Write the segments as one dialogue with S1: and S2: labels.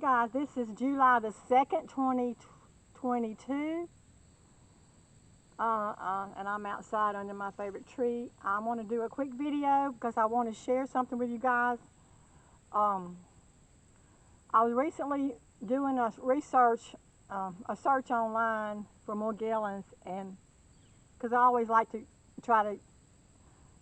S1: guys, this is July the 2nd, 2022. And I'm outside under my favorite tree. I want to do a quick video because I want to share something with you guys. I was recently doing a search online for Morgellons, and because I always like to try to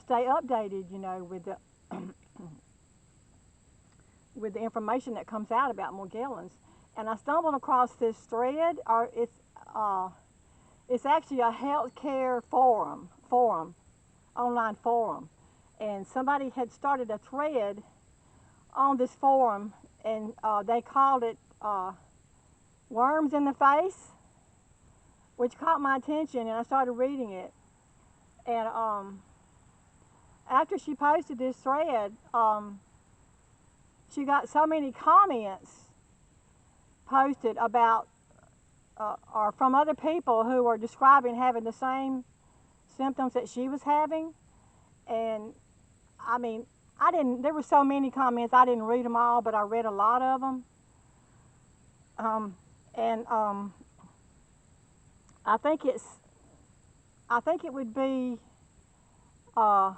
S1: stay updated, you know, with the with the information that comes out about Morgellons. And I stumbled across this thread, or it's actually a healthcare forum, online forum. And somebody had started a thread on this forum, and they called it Worms in the Face, which caught my attention, and I started reading it. And after she posted this thread, she got so many comments posted about or from other people who were describing having the same symptoms that she was having. And I mean, there were so many comments, I didn't read them all, but I read a lot of them. I think it would be a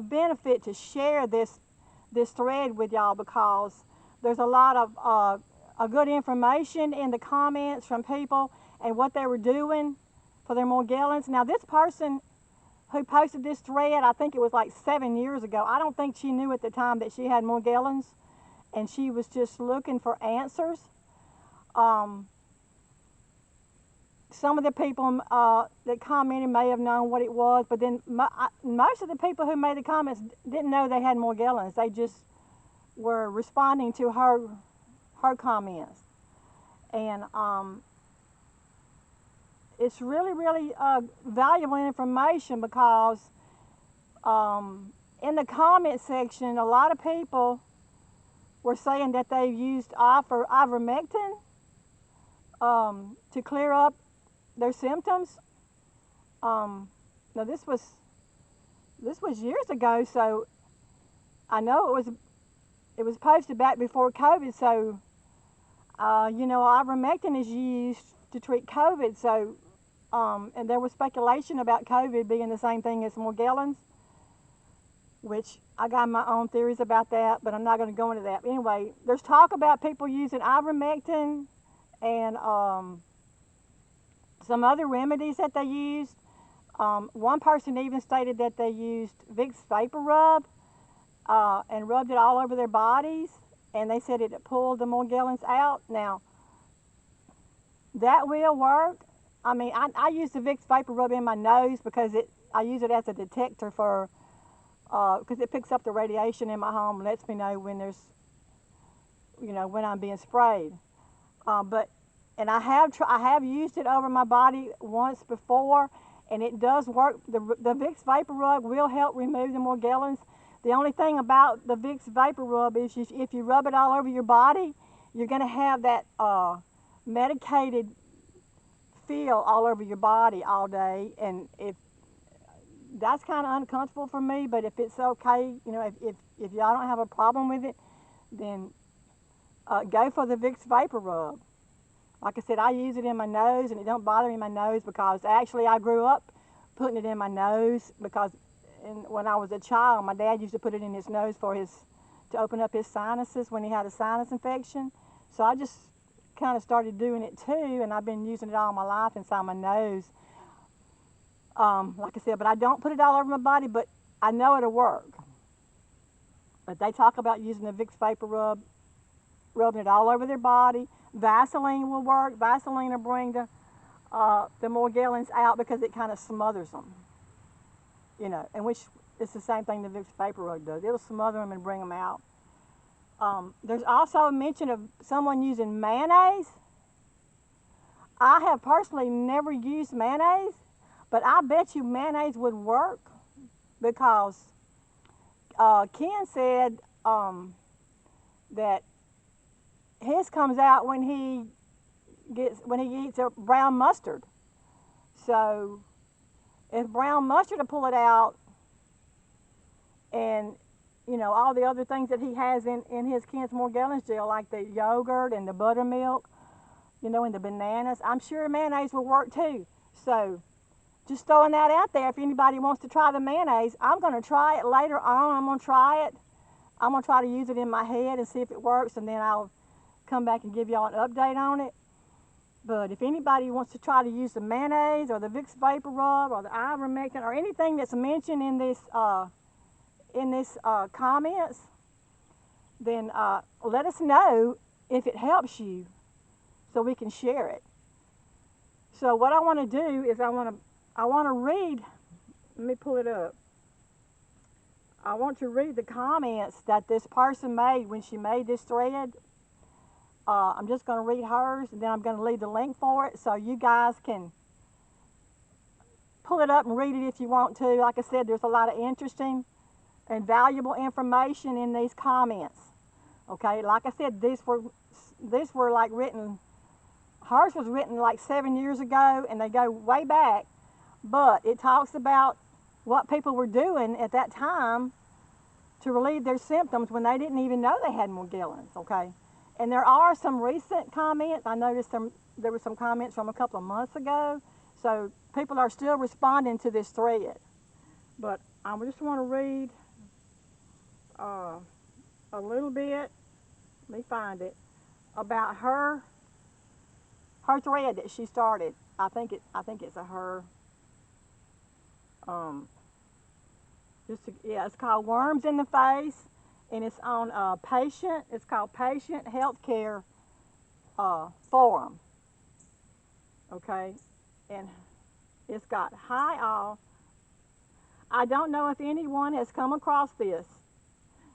S1: benefit to share this thread with y'all, because there's a lot of good information in the comments from people and what they were doing for their Morgellons. Now, this person who posted this thread, I think it was like 7 years ago. I don't think she knew at the time that she had Morgellons, and she was just looking for answers. Some of the people that commented may have known what it was, but then most of the people who made the comments didn't know they had Morgellons. They just were responding to her comments. And it's really, really valuable information, because in the comment section, a lot of people were saying that they used ivermectin to clear up their symptoms. Now this was years ago, so I know it was posted back before COVID. So you know, ivermectin is used to treat COVID. So and there was speculation about COVID being the same thing as Morgellons, which I got my own theories about that, but I'm not going to go into that. But anyway, there's talk about people using ivermectin and some other remedies that they used. One person even stated that they used Vicks Vapor Rub and rubbed it all over their bodies, and they said it pulled the Morgellons out. Now, that will work. I mean, I use the Vicks Vapor Rub in my nose because I use it as a detector for, because it picks up the radiation in my home and lets me know when there's, you know, when I'm being sprayed. And I have used it over my body once before, and it does work. The Vicks Vapor Rub will help remove the Morgellons. The only thing about the Vicks Vapor Rub is if you rub it all over your body, you're going to have that medicated feel all over your body all day, and if that's kind of uncomfortable for me. But if it's okay, you know, if y'all don't have a problem with it, then go for the Vicks Vapor Rub. Like I said, I use it in my nose, and it don't bother me in my nose, because actually I grew up putting it in my nose, because when I was a child, my dad used to put it in his nose to open up his sinuses when he had a sinus infection. So I just kind of started doing it too, and I've been using it all my life inside my nose. Like I said, but I don't put it all over my body, but I know it'll work. But they talk about using the Vicks Vapor Rub, rubbing it all over their body. Vaseline will work. Vaseline will bring the Morgellons out, because it kind of smothers them. You know, and which is the same thing the Vicks Vapor Rub does. It'll smother them and bring them out. There's also a mention of someone using mayonnaise. I have personally never used mayonnaise, but I bet you mayonnaise would work, because Ken said that his comes out when he eats a brown mustard. So if brown mustard will pull it out, and you know, all the other things that he has in his Ken's Morgellons gel, like the yogurt and the buttermilk, you know, and the bananas. I'm sure mayonnaise will work too. So just throwing that out there. If anybody wants to try the mayonnaise, I'm going to try it later on. I'm going to try it. I'm going to try to use it in my head and see if it works, and then I'll come back and give y'all an update on it. But if anybody wants to try to use the mayonnaise or the Vicks Vapor Rub or the ivermectin or anything that's mentioned in this comments, then let us know if it helps you so we can share it. So what I want to do is I want to read. Let me pull it up. I want to read the comments that this person made when she made this thread. I'm just going to read hers, and then I'm going to leave the link for it so you guys can pull it up and read it if you want to. Like I said, there's a lot of interesting and valuable information in these comments. Okay, like I said, these were like written. Hers was written like 7 years ago, and they go way back. But it talks about what people were doing at that time to relieve their symptoms when they didn't even know they had Morgellons. Okay. And there are some recent comments. I noticed there were some comments from a couple of months ago. So people are still responding to this thread. But I just want to read a little bit. Let me find it. About her thread that she started. I think it's a her. It's called Worms in the Face. And it's on patient. It's called Patient Healthcare Forum. Okay, and it's got, "Hi all. I don't know if anyone has come across this.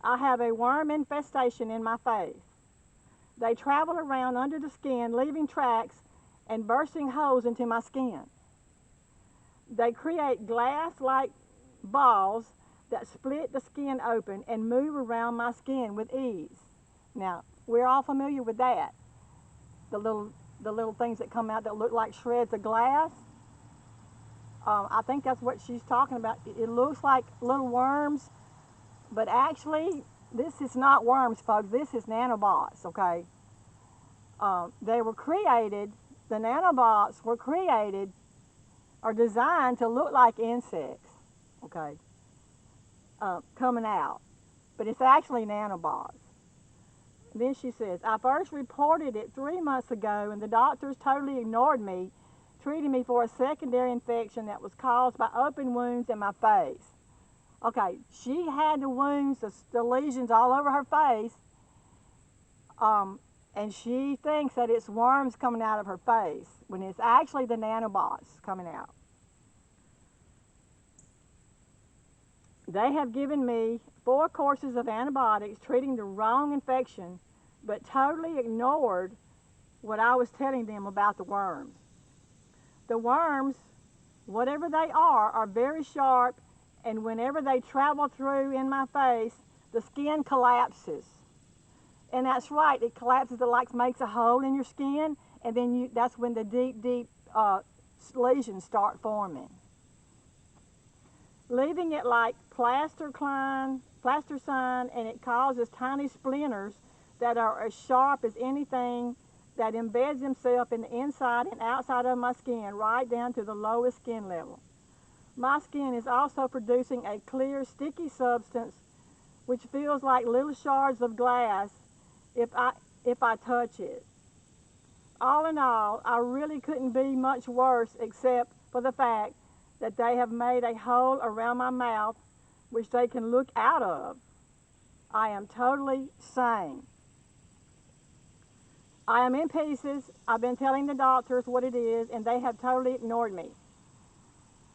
S1: I have a worm infestation in my face. They travel around under the skin, leaving tracks and bursting holes into my skin. They create glass-like balls that split the skin open and move around my skin with ease." Now, we're all familiar with that. The little things that come out that look like shreds of glass. I think that's what she's talking about. It looks like little worms, but actually, this is not worms, folks. This is nanobots, okay? They were created, the nanobots were created or designed to look like insects, okay? Coming out, but it's actually nanobots. Then she says, "I first reported it 3 months ago, and the doctors totally ignored me, treating me for a secondary infection that was caused by open wounds in my face." Okay, she had the wounds, the lesions all over her face, and she thinks that it's worms coming out of her face when it's actually the nanobots coming out. "They have given me 4 courses of antibiotics treating the wrong infection, but totally ignored what I was telling them about the worms. The worms, whatever they are very sharp, and whenever they travel through in my face, the skin collapses." And that's right, it collapses. It like makes a hole in your skin, and then that's when the deep lesions start forming, leaving it like plasticine, and it causes tiny splinters that are as sharp as anything that embeds himself in the inside and outside of my skin, right down to the lowest skin level. My skin is also producing a clear, sticky substance which feels like little shards of glass if I touch it. All in all, I really couldn't be much worse except for the fact that they have made a hole around my mouth which they can look out of. I am totally sane. I am in pieces. I've been telling the doctors what it is, and they have totally ignored me,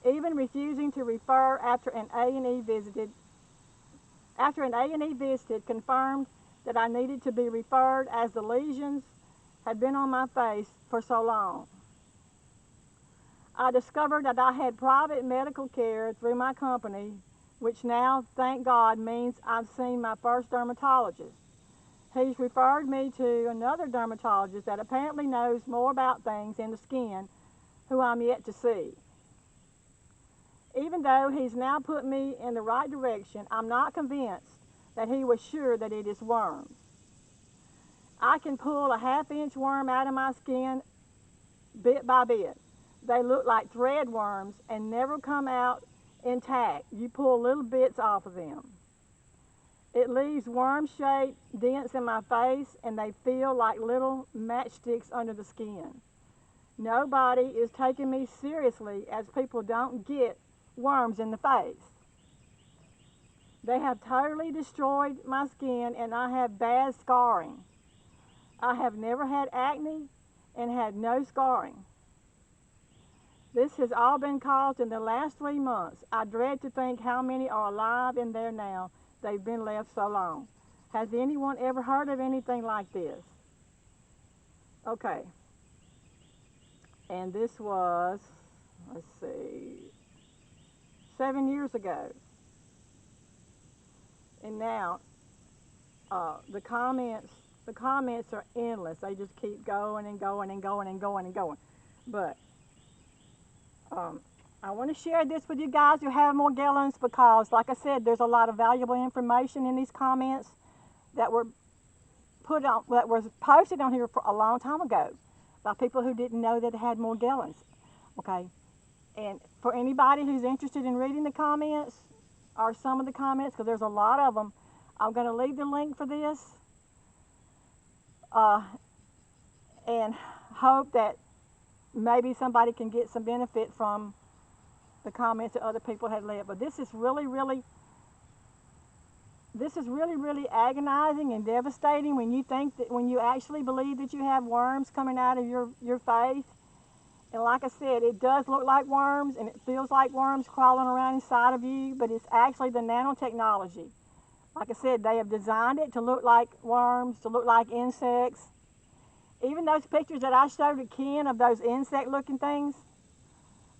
S1: even refusing to refer after an A&E visited. After an A&E visited confirmed that I needed to be referred as the lesions had been on my face for so long. I discovered that I had private medical care through my company, which now, thank God, means I've seen my first dermatologist. He's referred me to another dermatologist that apparently knows more about things in the skin, who I'm yet to see. Even though he's now put me in the right direction, I'm not convinced that he was sure that it is worms. I can pull a half-inch worm out of my skin bit by bit. They look like thread worms and never come out intact. You pull little bits off of them. It leaves worm-shaped dents in my face, and they feel like little matchsticks under the skin. Nobody is taking me seriously, as people don't get worms in the face. They have totally destroyed my skin, and I have bad scarring. I have never had acne and had no scarring. This has all been caused in the last 3 months. I dread to think how many are alive in there now. They've been left so long. Has anyone ever heard of anything like this? Okay. And this was, let's see, 7 years ago. And now, the comments are endless. They just keep going and going and going and going and going. But I want to share this with you guys who have Morgellons because, like I said, there's a lot of valuable information in these comments that were posted on here for a long time ago by people who didn't know that they had Morgellons. Okay, and for anybody who's interested in reading the comments or some of the comments, because there's a lot of them, I'm going to leave the link for this, and hope that maybe somebody can get some benefit from the comments that other people had left. But this is really, really agonizing and devastating when you actually believe that you have worms coming out of your face. And like I said, it does look like worms and it feels like worms crawling around inside of you, but it's actually the nanotechnology. Like I said, they have designed it to look like worms, to look like insects. Even those pictures that I showed at Ken of those insect-looking things,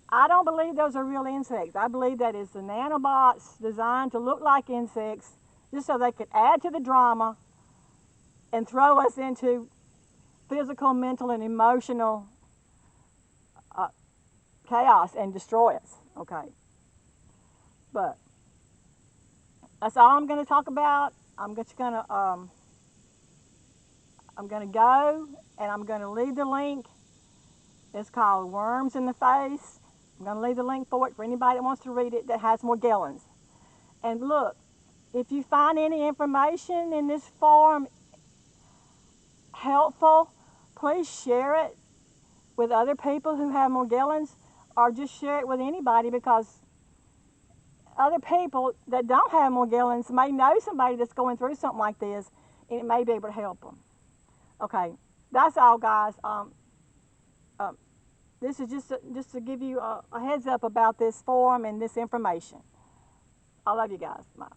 S1: I don't believe those are real insects. I believe that it's the nanobots designed to look like insects just so they could add to the drama and throw us into physical, mental, and emotional chaos and destroy us. Okay. But that's all I'm going to talk about. I'm just going to go and I'm going to leave the link. It's called Worms in the Face. I'm going to leave the link for it for anybody that wants to read it that has Morgellons. And look, if you find any information in this forum helpful, please share it with other people who have Morgellons, or just share it with anybody, because other people that don't have Morgellons may know somebody that's going through something like this, and it may be able to help them. Okay, that's all, guys. This is just to give you a heads up about this forum and this information. I love you guys. Bye.